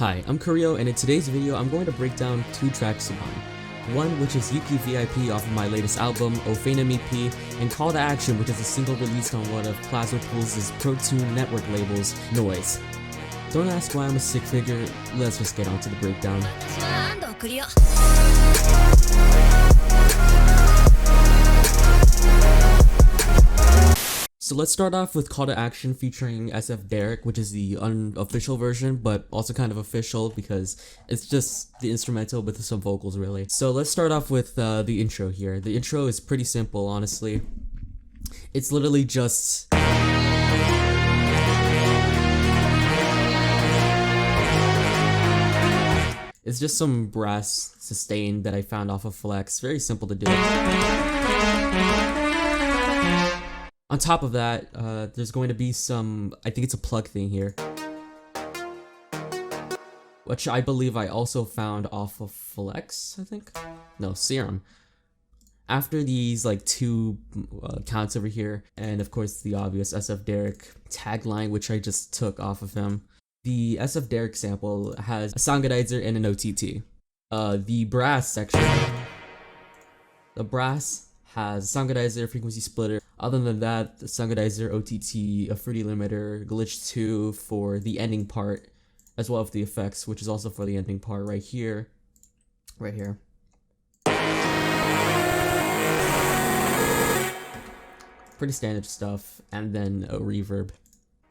Hi, I'm Kuriyo, and in today's video I'm going to break down two tracks of mine. One which is Yuki VIP off of my latest album, Ofena EP, and Call to Action, which is a single released on one of Plasmapools' Pro Tune network labels, Noise. Don't ask why I'm a sick figure, let's just get on to the breakdown. So let's start off with Call to Action featuring SF Derek, which is the unofficial version, but also kind of official because it's just the instrumental with some vocals really. So let's start off with the intro here. The intro is pretty simple, honestly. It's literally just... It's just some brass sustain that I found off of Flex. Very simple to do. On top of that, there's going to be some, I think it's a plug thing here, which I believe I also found off of Flex, I think? No, Serum. After these like two counts over here, and of course the obvious SF Derek tagline, which I just took off of him, the SF Derek sample has a Soundgodizer and an OTT. The brass section, the brass has Soundgodizer, frequency splitter. Other than that, the Soundgodizer, OTT, a fruity limiter, glitch 2 for the ending part, as well as the effects, which is also for the ending part right here. Right here. Pretty standard stuff, and then a reverb.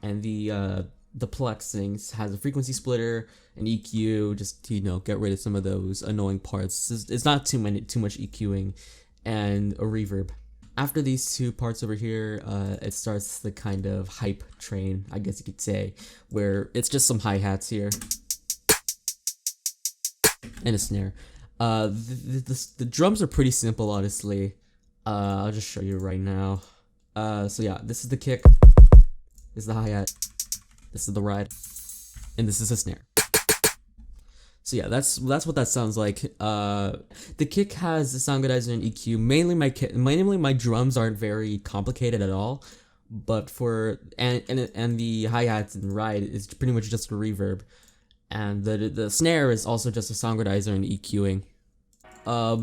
And the Plex things has a frequency splitter, an EQ, just to, you know, get rid of some of those annoying parts. It's not too much EQing, and a reverb. After these two parts over here, it starts the kind of hype train, I guess you could say, where it's just some hi-hats here and a snare. The drums are pretty simple, honestly. I'll just show you right now. So yeah, this is the kick, this is the hi-hat, this is the ride, and this is a snare. So yeah, that's what that sounds like. The kick has the Soundgodizer and EQ. Mainly my drums aren't very complicated at all, but and the hi-hats and ride is pretty much just a reverb, and the snare is also just a Soundgodizer and EQing.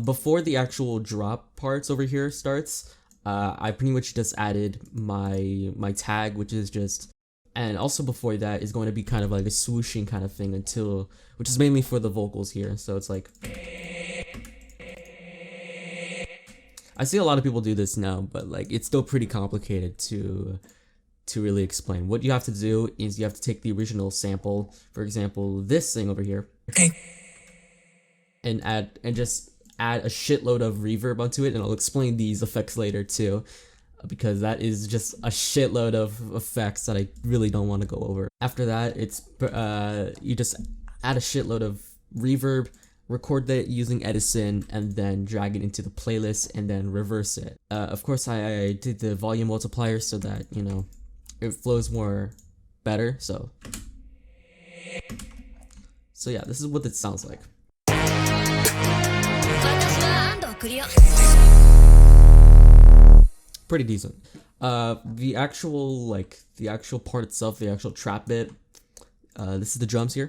Before the actual drop parts over here starts, I pretty much just added my tag, which is just. And also before that is going to be kind of like a swooshing kind of thing which is mainly for the vocals here. So it's like, I see a lot of people do this now, but like it's still pretty complicated to really explain. What you have to do is you have to take the original sample, for example, this thing over here, and just add a shitload of reverb onto it, and I'll explain these effects later too, because that is just a shitload of effects that I really don't want to go over. After that, it's you just add a shitload of reverb, record that using Edison, and then drag it into the playlist and then reverse it. Of course, I did the volume multiplier so that, you know, it flows more better. So yeah, this is what it sounds like. Pretty decent. The actual part itself, the actual trap bit, this is the drums here.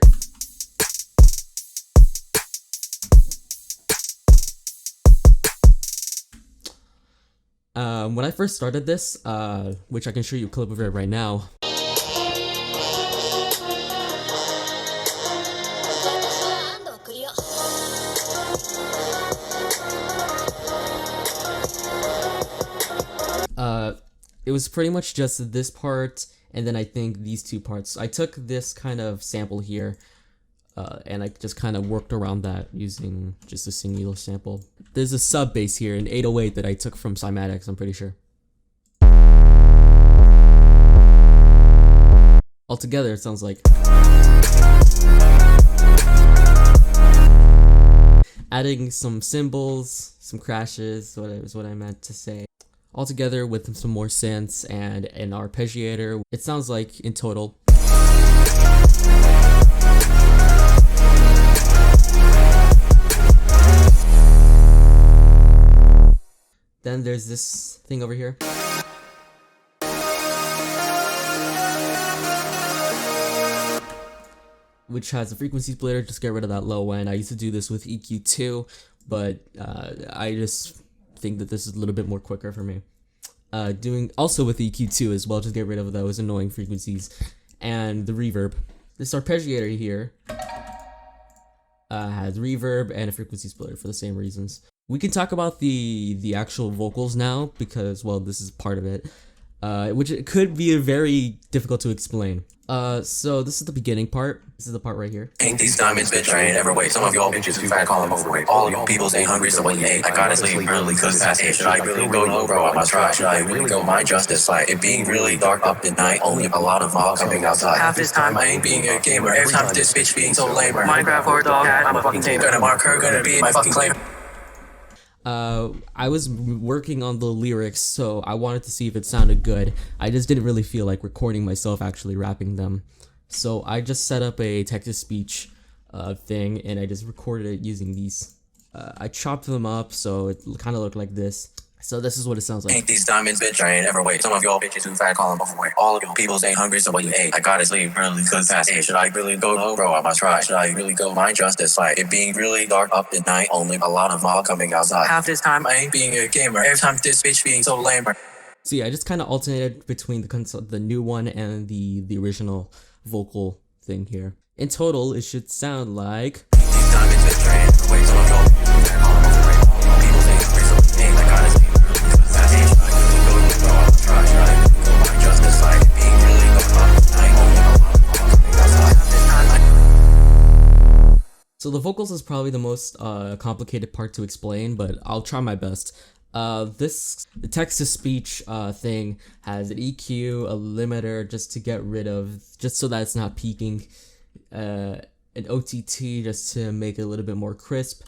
When I first started this, which I can show you a clip of it right now. It was pretty much just this part, and then I think these two parts. I took this kind of sample here, and I just kind of worked around that using just a singular sample. There's a sub bass here, an 808 that I took from Cymatics, I'm pretty sure. Altogether, it sounds like... Adding some cymbals, some crashes, is what I meant to say. Altogether with some more synths and an arpeggiator, it sounds like in total. Then there's this thing over here. which has a frequency splitter. Just get rid of that low end. I used to do this with EQ too, but I just think that this is a little bit more quicker for me. Doing also with EQ2 as well, just get rid of those annoying frequencies. And the reverb. This arpeggiator here has reverb and a frequency splitter for the same reasons. We can talk about the actual vocals now because, well, this is part of it, which it could be very difficult to explain. So this is the beginning part. This is the part right here. Ain't these diamonds, bitch, I ain't ever wait. Some of y'all bitches too fat, call them overweight. All y'all peoples ain't hungry, so when you ate, I gotta sleep early, cause that's it. Should I really go low, bro? I must try. Should I really go my justice? Like, it being really dark up at night, only a lot of fog coming outside. Half this time, I ain't being a gamer. Every time this bitch being so lame. Minecraft or dog cat, I'm a fucking tamer. Gonna mark her, gonna be my fucking claim. I was working on the lyrics, so I wanted to see if it sounded good. I just didn't really feel like recording myself actually rapping them. So I just set up a text-to-speech thing, and I just recorded it using these. I chopped them up, so it kind of looked like this. So this is what it sounds like. Ain't these diamonds, bitch, I ain't ever wait. Some of y'all bitches too fat, call them overweight. All of y'all peoples ain't hungry, so when you ate, I gotta sleep early, cause that's it. Should I really go low, bro? I must try. Should I really go my justice? Like, it being really dark up at night, only a lot of fog coming outside. Half this time, I ain't being a gamer. Every time this bitch being so lame. So yeah, I just kind of alternated between the new one and the original vocal thing here. In total, it should sound like. These diamonds, bitch, I ain't ever wait. Some of y'all too fat, call them overweight. All y'all peoples ain't hungry, so when you ate, I gotta sleep early, cause that's it. Should I really go low, bro? I must try. Should I really go my justice? Like, it being really dark up at night, only a lot of fog coming outside. Half this time, So the vocals is probably the most complicated part to explain, but I'll try my best. The text-to-speech thing has an EQ, a limiter just to get rid of, just so that it's not peaking, an OTT just to make it a little bit more crisp,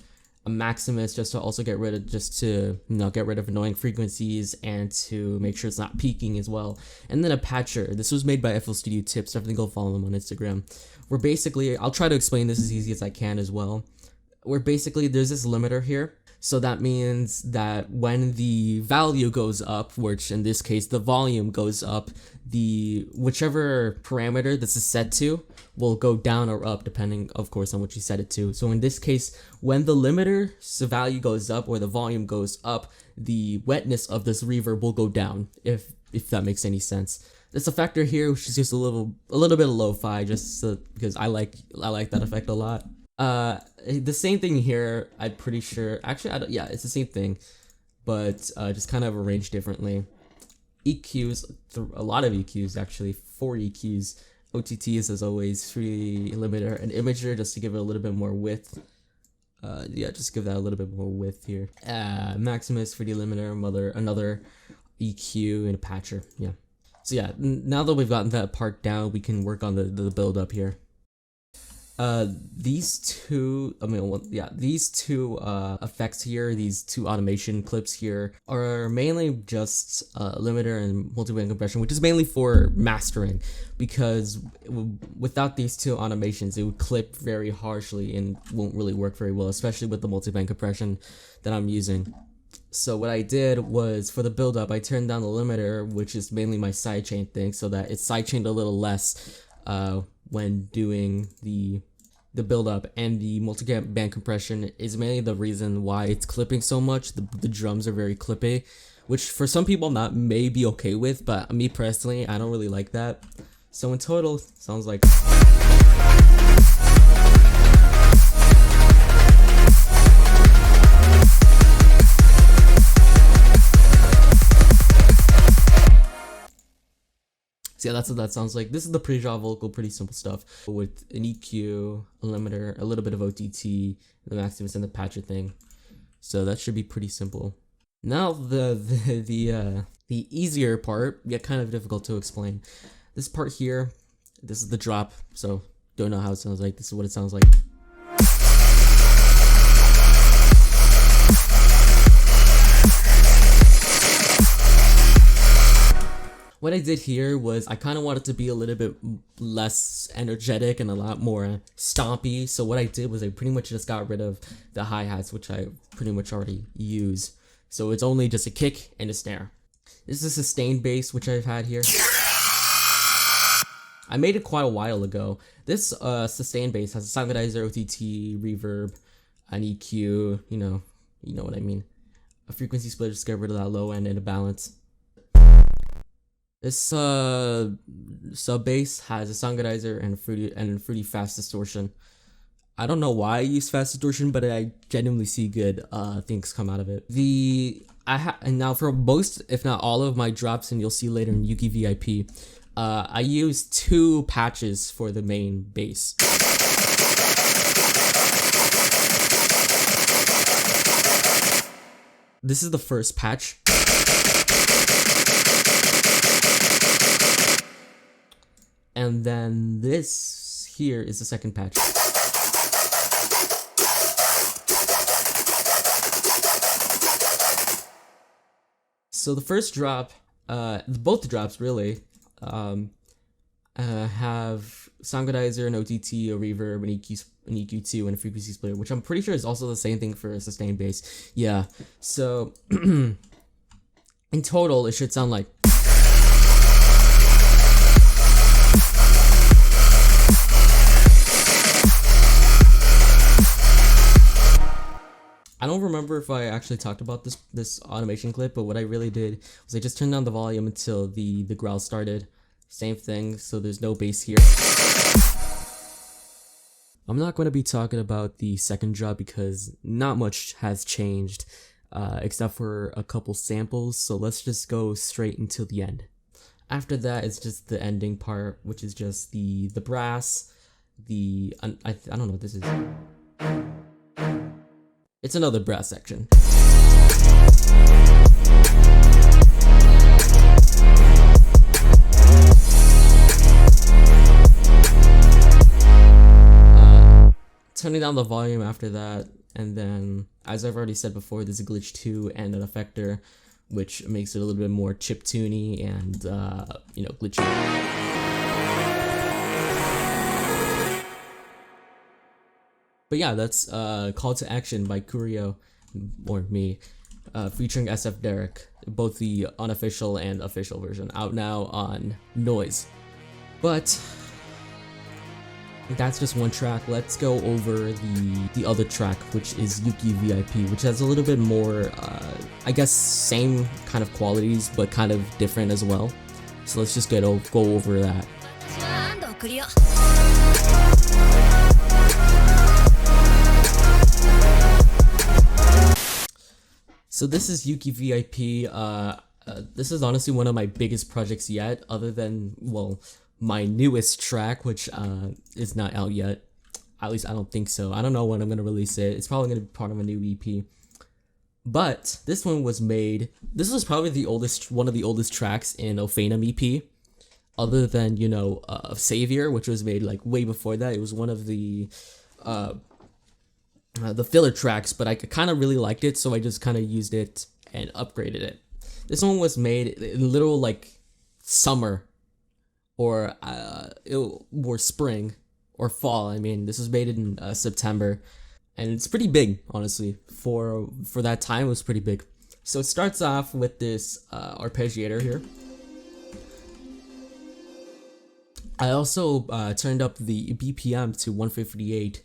a Maximus just to also get rid of, just to, get rid of annoying frequencies and to make sure it's not peaking as well, and then a patcher. This was made by FL Studio Tips. Definitely go follow them on Instagram. Where basically, I'll try to explain this as easy as I can as well. Where basically there's this limiter here. So that means that when the value goes up, which in this case the volume goes up, whichever parameter this is set to will go down or up depending, of course, on what you set it to. So in this case, when the limiter's value goes up or the volume goes up, the wetness of this reverb will go down, if that makes any sense. There's a factor here which is just a little bit of lo-fi, just because I like that effect a lot. The same thing here, I'm pretty sure. Actually, yeah, it's the same thing, but just kind of arranged differently. EQs, a lot of EQs actually, 4 EQs. OTTs as always, 3 limiter, and imager just to give it a little bit more width. Yeah, just give that a little bit more width here. Maximus, 3D limiter, another EQ, and a patcher. Yeah. So yeah, now that we've gotten that part down, we can work on the build up here. These two effects here, these two automation clips here, are mainly just limiter and multiband compression, which is mainly for mastering, because without these two automations, it would clip very harshly and won't really work very well, especially with the multiband compression that I'm using. So what I did was, for the build up, I turned down the limiter, which is mainly my sidechain thing, so that it's sidechained a little less when doing the build up, and the multi-band compression is mainly the reason why it's clipping so much. The drums are very clippy, which for some people may be okay with, but me personally, I don't really like that. So in total, sounds like. So yeah, that's what that sounds like. This is the pre-draw vocal, pretty simple stuff with an EQ, a limiter, a little bit of OTT, the Maximus, and the patcher thing. So that should be pretty simple. Now the easier part, yet kind of difficult to explain. This part here, this is the drop. So don't know how it sounds like. This is what it sounds like. What I did here was I kind of wanted to be a little bit less energetic and a lot more stompy. So what I did was I pretty much just got rid of the hi-hats, which I pretty much already use. So it's only just a kick and a snare. This is a sustained bass, which I've had here. I made it quite a while ago. This sustain bass has a sound gonaiser, OTT, reverb, an EQ, you know what I mean. A frequency splitter to get rid of that low end and a balance. This sub bass has a sound gonaiser and fruity fast distortion. I don't know why I use fast distortion, but I genuinely see good things come out of it. And now for most, if not all of my drops, and you'll see later in Yuki VIP, I use 2 patches for the main bass. This is the first patch. And then this here is the second patch. So the first drop, both the drops really, have sound gonaiser, an OTT, a reverb, an EQ2, and a frequency splitter, which I'm pretty sure is also the same thing for a sustained bass. Yeah, so in total, it should sound like. I don't remember if I actually talked about this automation clip, but what I really did was I just turned down the volume until the growl started. Same thing, so there's no bass here. I'm not going to be talking about the second drop because not much has changed, except for a couple samples, so let's just go straight until the end. After that, it's just the ending part, which is just the brass, I don't know what this is. It's another brass section. Turning down the volume after that, and then, as I've already said before, there's a glitch 2 and an effector, which makes it a little bit more chiptune-y and, glitchy. But yeah, that's Call to Action by Kuriyo, or me, featuring SF Derek, both the unofficial and official version, out now on Noise. But that's just one track. Let's go over the other track, which is Yuki VIP, which has a little bit more, I guess, same kind of qualities, but kind of different as well. So let's just go over that. So this is Yuki VIP. This is honestly one of my biggest projects yet, other than, well, my newest track, which is not out yet. At least I don't think so. I don't know when I'm going to release it. It's probably going to be part of a new EP. But this one was made, this was probably one of the oldest tracks in Ophanum EP, other than, Savior, which was made like way before that. It was one of the filler tracks, but I kind of really liked it, so I just kind of used it and upgraded it. This one was made in literal like summer or spring or fall. I mean, this was made in September, and it's pretty big, honestly. For that time, it was pretty big. So it starts off with this arpeggiator here. I also turned up the BPM to 158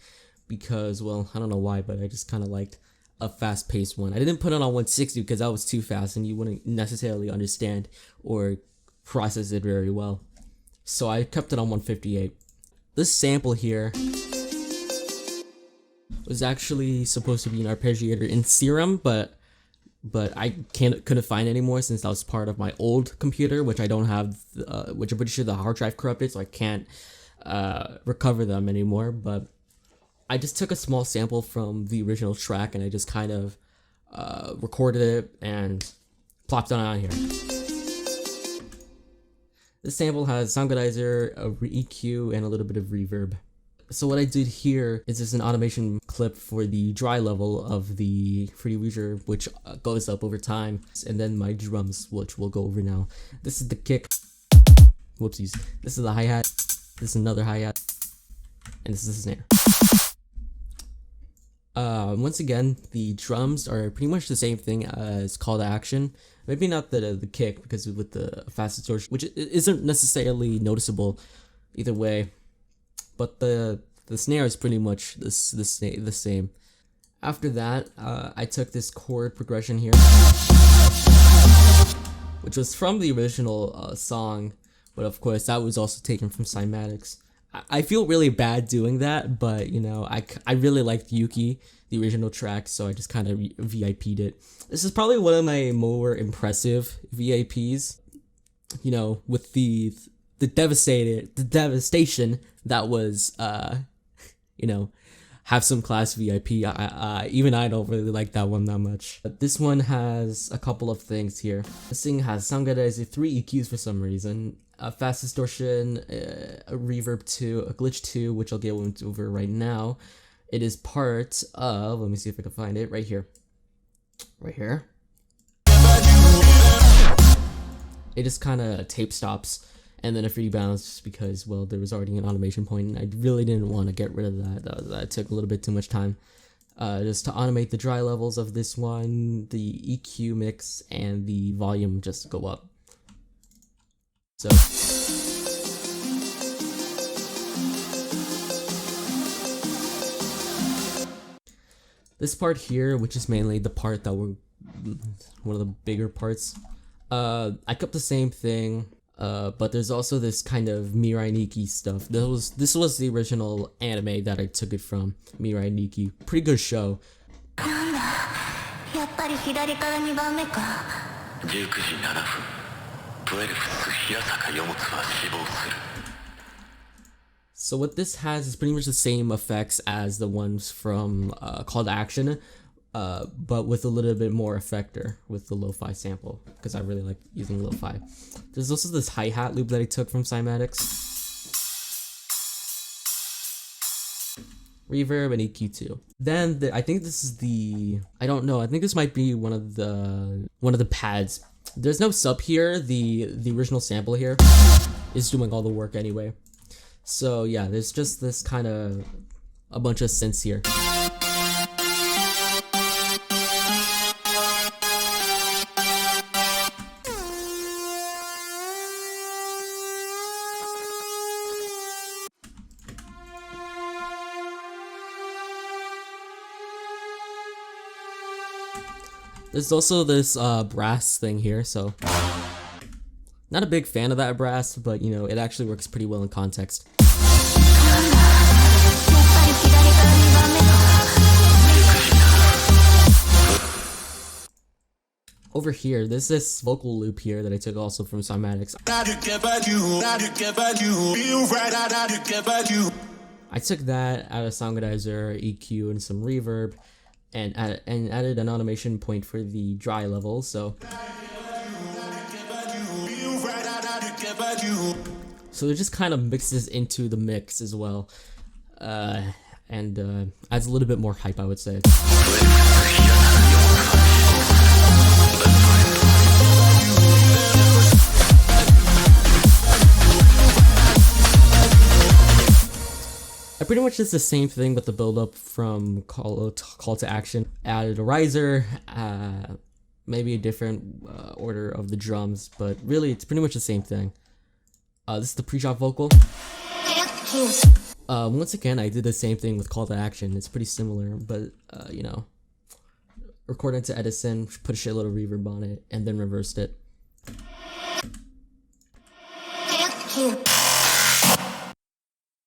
because, well, I don't know why, but I just kind of liked a fast-paced one. I didn't put it on 160 because that was too fast and you wouldn't necessarily understand or process it very well. So I kept it on 158. This sample here was actually supposed to be an arpeggiator in Serum, but I couldn't find it anymore since that was part of my old computer, which I don't have, which I'm pretty sure the hard drive corrupted, so I can't recover them anymore. But I just took a small sample from the original track and I just kind of recorded it and plopped it on here. This sample has sound gonaiser, a EQ, and a little bit of reverb. So what I did here is just an automation clip for the dry level of the Fruity Weezer, which goes up over time, and then my drums, which we'll go over now. This is the kick. Whoopsies. This is the hi-hat. This is another hi-hat. And this is the snare. Once again, the drums are pretty much the same thing as Call to Action. Maybe not the kick, because with the fast distortion, which isn't necessarily noticeable either way. But the snare is pretty much the same. After that, I took this chord progression here, which was from the original song, but of course that was also taken from cymatics. I feel really bad doing that, but you know, I really liked Yuki, the original track, so I just kind of VIP'd it. This is probably one of my more impressive VIPs, you know, with the devastation that was, you know, Have Some Class VIP. Even I don't really like that one that much. But this one has a couple of things here. This thing has Soundgarden 3 EQs for some reason, a fast distortion, a reverb 2, a glitch 2, which I'll get over right now. It is part of, let me see if I can find it, right here. Right here. It just kind of tape stops, and then a free bounce just because, well, there was already an automation point, and I really didn't want to get rid of that. That took a little bit too much time. Just to automate the dry levels of this one, the EQ mix, and the volume just go up. So this part here, which is mainly the part that we're one of the bigger parts, I kept the same thing, but there's also this kind of Mirai Nikki stuff. This was the original anime that I took it from, Mirai Nikki. Pretty good show. So what this has is pretty much the same effects as the ones from Call to Action, but with a little bit more effector with the lo-fi sample, because I really like using lo-fi. There's also this hi-hat loop that I took from cymatics, reverb, and EQ2. Then I think this is the, I don't know, I think this might be one of the pads. There's no sub here. The original sample here is doing all the work anyway. So yeah, there's just this kind of a bunch of synths here. There's also this brass thing here, so not a big fan of that brass, but you know, it actually works pretty well in context. Over here, there's this vocal loop here that I took also from cymatics. I took that out of Soundgarden, EQ, and some reverb, and added an automation point for the dry level, so it just kind of mixes into the mix as well, and adds a little bit more hype, I would say. I pretty much did the same thing with the build-up from Call to Action. Added a riser, maybe a different order of the drums, but really it's pretty much the same thing. This is the pre-drop vocal. Once again, I did the same thing with Call to Action. It's pretty similar, but you know, recorded to Edison, put a shitload of reverb on it, and then reversed it.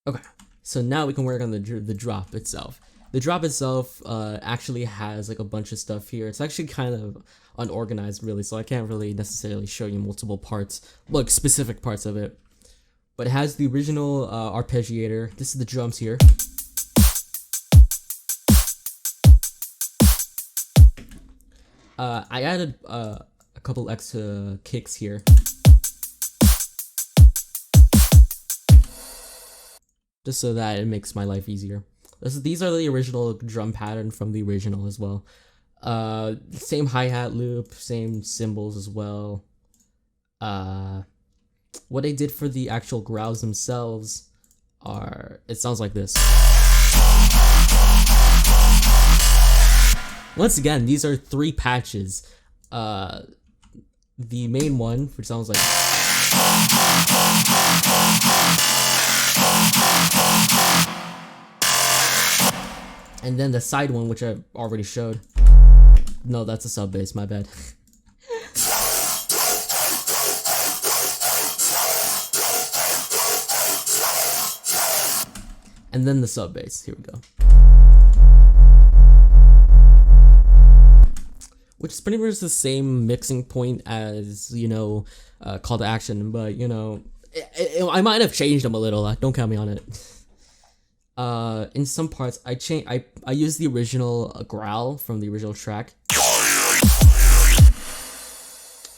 Okay, so now we can work on the drop itself. The drop itself actually has like a bunch of stuff here. It's actually kind of unorganized, really, so I can't really necessarily show you multiple parts, like specific parts of it. But it has the original arpeggiator. This is the drums here. I added a couple extra kicks here. Just so that it makes my life easier. These are the original drum pattern from the original as well. Same hi-hat loop, same cymbals as well. What I did for the actual growls themselves are, it sounds like this. Once again, these are 3 patches. The main one, which sounds like, And then the side one, which I already showed. No, that's a sub bass, my bad. And then the sub bass, here we go. Which is pretty much the same mixing point as, you know, Call to Action, but, you know, I might have changed them a little, don't count me on it. In some parts, I used the original growl from the original track.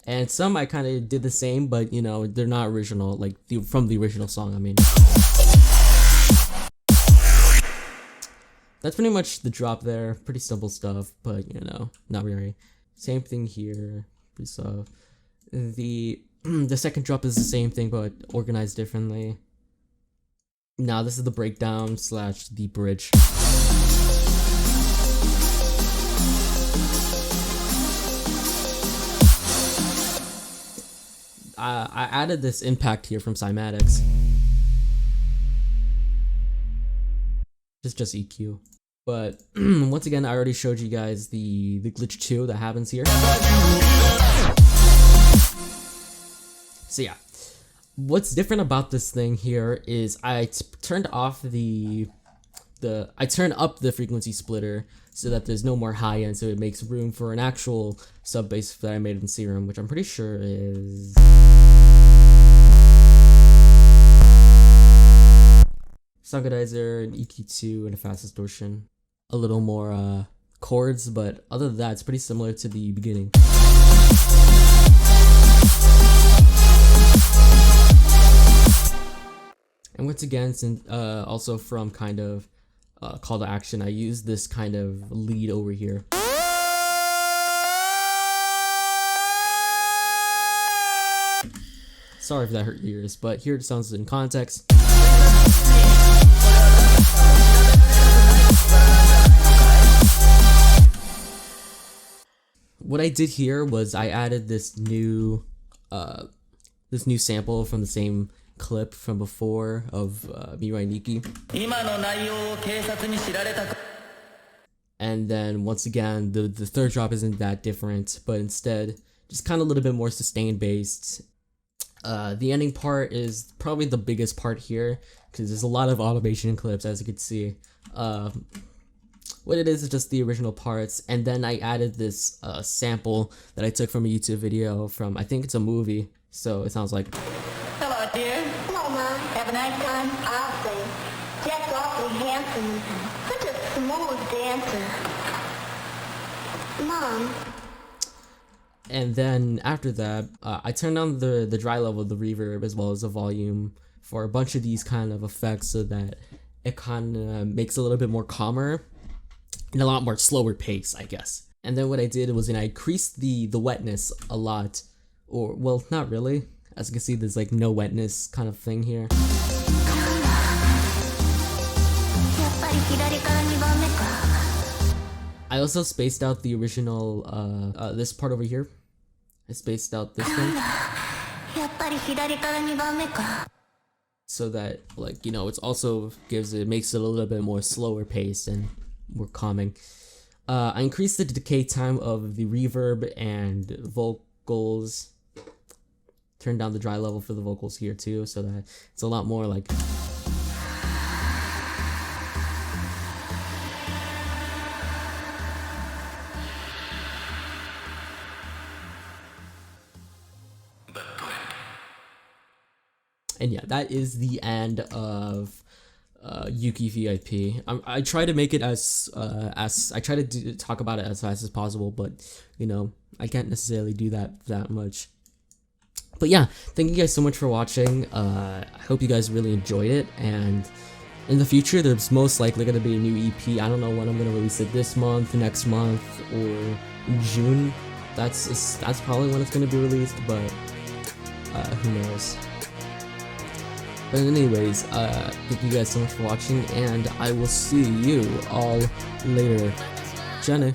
And some I kind of did the same, but, you know, they're not original, like, from the original song, I mean. That's pretty much the drop there. Pretty simple stuff, but, you know, not really. Same thing here. Pretty soft. The second drop is the same thing, but organized differently. Now this is the breakdown / the bridge. I added this impact here from Cymatics. It's just EQ. But once again, I already showed you guys the glitch 2 that happens here. So yeah, what's different about this thing here is I turned off I turned up the frequency splitter so that there's no more high end, so it makes room for an actual sub bass that I made in Serum, which I'm pretty sure is Songodizer, an EQ2, and a fast distortion. A little more chords, but other than that, it's pretty similar to the beginning. And once again, since also from kind of Call to Action, I use this kind of lead over here. Sorry if that hurt your ears, but here it sounds in context. What I did here was I added this new sample from the same clip from before of me writing Yuki. And then once again, the third drop isn't that different, but instead just kind of a little bit more sustained based. The ending part is probably the biggest part here because there's a lot of automation clips, as you can see. What it is just the original parts, and then I added this sample that I took from a YouTube video from, I think it's a movie, so it sounds like. Hello, dear. Hello, Mom. Have a nice time. I'll say. Jack's awfully handsome. Such a smooth dancer. Mom. And then after that, I turned on the dry level, the reverb, as well as the volume for a bunch of these kind of effects so that it kind of makes it a little bit more calmer and a lot more slower pace, I guess. And then what I did was I increased the wetness a lot, or well, not really. As you can see, there's like no wetness kind of thing here. I also spaced out the original, this part over here. I spaced out this thing. So that, like, you know, it's also makes it a little bit more slower paced and more calming. I increased the decay time of the reverb and vocals. Turned down the dry level for the vocals here too, so that it's a lot more like. And yeah, that is the end of Yuki VIP. I try to make it as I try to talk about it as fast as possible, but you know, I can't necessarily do that much. But yeah, thank you guys so much for watching. I hope you guys really enjoyed it, and in the future there's most likely going to be a new EP. I don't know when I'm going to release it, this month, next month, or June. That's probably when it's going to be released, but who knows. But anyways, thank you guys so much for watching, and I will see you all later. Jenny.